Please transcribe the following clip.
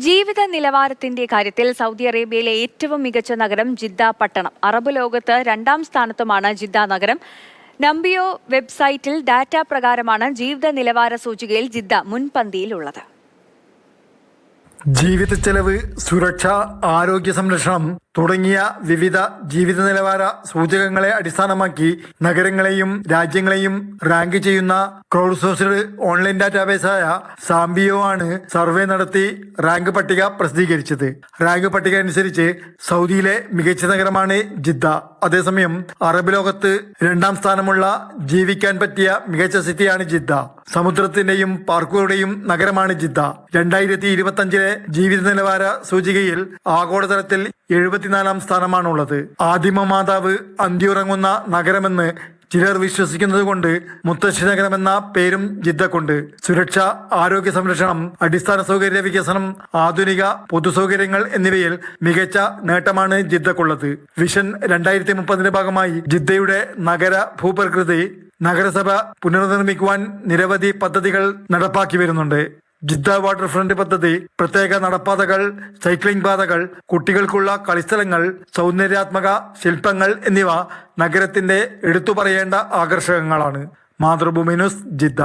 ജീവിത നിലവാരത്തിന്റെ കാര്യത്തിൽ സൗദി അറേബ്യയിലെ ഏറ്റവും മികച്ച നഗരം ജിദ്ദ പട്ടണം. അറബ് ലോകത്ത് 2ാം സ്ഥാനത്തുമാണ് ജിദ്ദ നഗരം. നംബിയോ വെബ്സൈറ്റിൽ ഡാറ്റ പ്രകാരമാണ് ജീവിത നിലവാര സൂചികയിൽ ജിദ്ദ മുൻപന്തിയിലുള്ളത്. ജീവിത ചെലവ്, സുരക്ഷ, ആരോഗ്യ സംരക്ഷണം തുടങ്ങിയ വിവിധ ജീവിത നിലവാര സൂചകങ്ങളെ അടിസ്ഥാനമാക്കി നഗരങ്ങളെയും രാജ്യങ്ങളെയും റാങ്ക് ചെയ്യുന്ന ക്രൗഡ് സോഴ്സ്ഡ് ഓൺലൈൻ ഡാറ്റാബേസായ സാംബിയോ ആണ് സർവേ നടത്തി റാങ്ക് പട്ടിക പ്രസിദ്ധീകരിച്ചത്. റാങ്ക് പട്ടിക അനുസരിച്ച് സൗദിയിലെ മികച്ച നഗരമാണ് ജിദ്ദ. അതേസമയം അറബ് ലോകത്ത് 2ാം സ്ഥാനമുള്ള ജീവിക്കാൻ പറ്റിയ മികച്ച സിറ്റിയാണ് ജിദ്ദ. സമുദ്രത്തിന്റെയും പാർക്കുകളുടെയും നഗരമാണ് ജിദ്ദ. 2025 ജീവിത നിലവാര സൂചികയിൽ ആഗോളതലത്തിൽ 74ാം സ്ഥാനമാണുള്ളത്. ആദിമ മാതാവ് അന്തിയുറങ്ങുന്ന നഗരമെന്ന് ചിലർ വിശ്വസിക്കുന്നത് കൊണ്ട് മുത്തശ്ശി നഗരമെന്ന പേരും ജിദ്ദക്കുണ്ട്. സുരക്ഷ, ആരോഗ്യ സംരക്ഷണം, അടിസ്ഥാന സൗകര്യ വികസനം, ആധുനിക പൊതുസൗകര്യങ്ങൾ എന്നിവയിൽ മികച്ച നേട്ടമാണ് ജിദ്ദക്കുള്ളത്. വിഷൻ 2030 ഭാഗമായി ജിദ്ദയുടെ നഗര ഭൂപ്രകൃതി നഗരസഭ പുനർനിർമ്മിക്കുവാൻ നിരവധി പദ്ധതികൾ നടപ്പാക്കി വരുന്നുണ്ട്. ജിദ്ദ വാട്ടർ ഫ്രണ്ട് പദ്ധതി, പ്രത്യേക നടപ്പാതകൾ, സൈക്ലിംഗ് പാതകൾ, കുട്ടികൾക്കുള്ള കളിസ്ഥലങ്ങൾ, സൗന്ദര്യാത്മക ശില്പങ്ങൾ എന്നിവ നഗരത്തിന്റെ എടുത്തു പറയേണ്ട ആകർഷകങ്ങളാണ്. Mathrubhumi news, Jeddah.